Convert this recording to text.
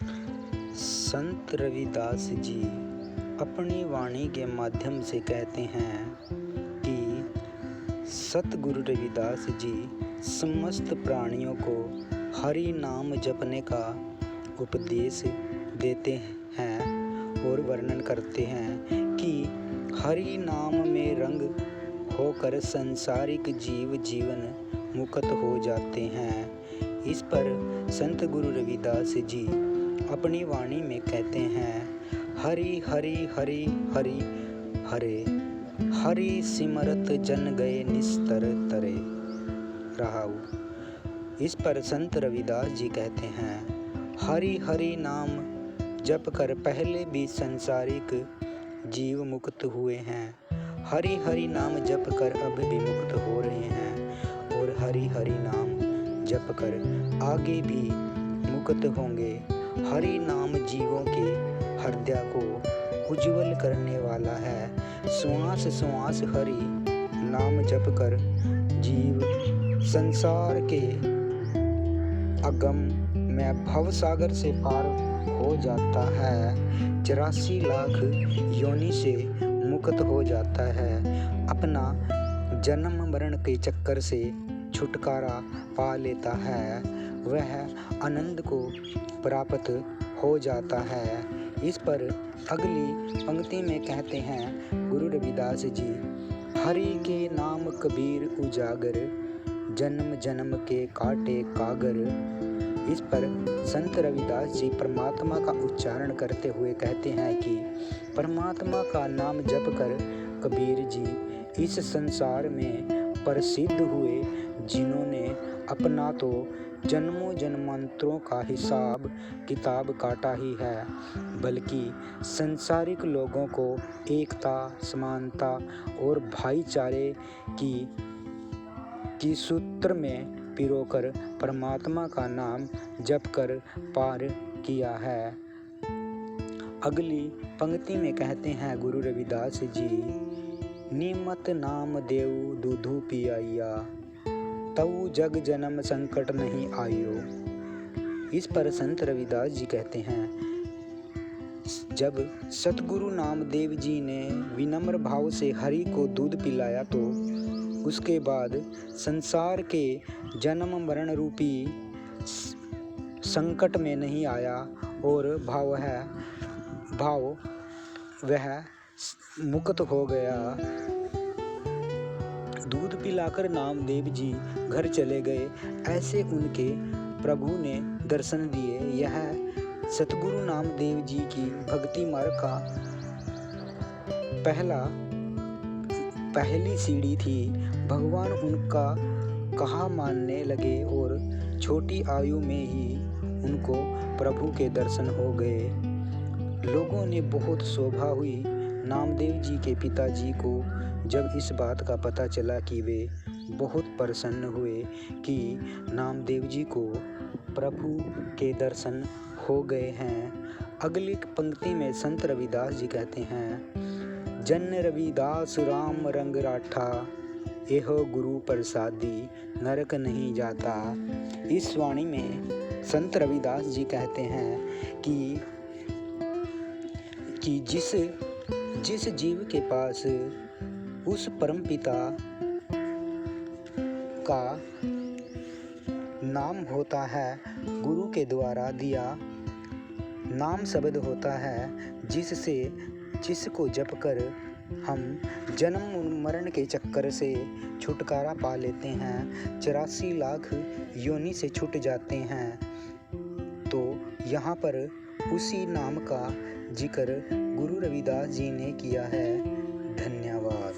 संत रविदास जी अपनी वाणी के माध्यम से कहते हैं कि सतगुरु रविदास जी समस्त प्राणियों को हरि नाम जपने का उपदेश देते हैं और वर्णन करते हैं कि हरि नाम में रंग होकर संसारिक जीवन मुक्त हो जाते हैं। इस पर संत गुरु रविदास जी अपनी वाणी में कहते हैं, हरि हरि हरि हरि हरे, हरि सिमरत जन गए निस्तर तरे रहाऊ। इस पर संत रविदास जी कहते हैं, हरि हरि नाम जप कर पहले भी संसारिक जीव मुक्त हुए हैं, हरि हरि नाम जप कर अब भी मुक्त हो रहे हैं और हरि हरि नाम जप कर आगे भी मुक्त होंगे। हरि नाम जीवों के हृदय को उज्जवल करने वाला है। श्वास श्वास हरि नाम जप कर जीव संसार के अगम में भव सागर से पार हो जाता है, 84 लाख योनि से मुक्त हो जाता है, अपना जन्म मरण के चक्कर से छुटकारा पा लेता है, वह आनंद को प्राप्त हो जाता है। इस पर अगली पंक्ति में कहते हैं गुरु रविदास जी, हरि के नाम कबीर उजागर, जन्म जन्म के काटे कागर। इस पर संत रविदास जी परमात्मा का उच्चारण करते हुए कहते हैं कि परमात्मा का नाम जप कर कबीर जी इस संसार में प्रसिद्ध हुए, जिन्होंने अपना तो जन्मों जन्मांतरों का हिसाब किताब काटा ही है, बल्कि संसारिक लोगों को एकता, समानता और भाईचारे की सूत्र में पिरोकर परमात्मा का नाम जप कर पार किया है। अगली पंक्ति में कहते हैं गुरु रविदास जी, निमत नाम देव दूधू पियाइया, तऊ जग जन्म संकट नहीं आयो। इस पर संत रविदास जी कहते हैं, जब सतगुरु नामदेव जी ने विनम्र भाव से हरि को दूध पिलाया तो उसके बाद संसार के जन्म मरण रूपी संकट में नहीं आया और वह मुक्त हो गया। दूध पिलाकर नामदेव जी घर चले गए, ऐसे उनके प्रभु ने दर्शन दिए। यह सतगुरु नामदेव जी की भक्ति मार्ग का पहली सीढ़ी थी। भगवान उनका कहा मानने लगे और छोटी आयु में ही उनको प्रभु के दर्शन हो गए। लोगों ने बहुत शोभा हुई। नामदेव जी के पिताजी को जब इस बात का पता चला कि वे बहुत प्रसन्न हुए कि नामदेव जी को प्रभु के दर्शन हो गए हैं। अगली पंक्ति में संत रविदास जी कहते हैं, जन रविदास राम रंग राठा, एहो गुरु प्रसादी नरक नहीं जाता। इस वाणी में संत रविदास जी कहते हैं कि जिस जीव के पास उस परमपिता का नाम होता है, गुरु के द्वारा दिया नाम शब्द होता है, जिसको जप कर हम जन्म मरण के चक्कर से छुटकारा पा लेते हैं, 84 लाख योनि से छूट जाते हैं। तो यहाँ पर उसी नाम का जिक्र गुरु रविदास जी ने किया है। धन्यवाद।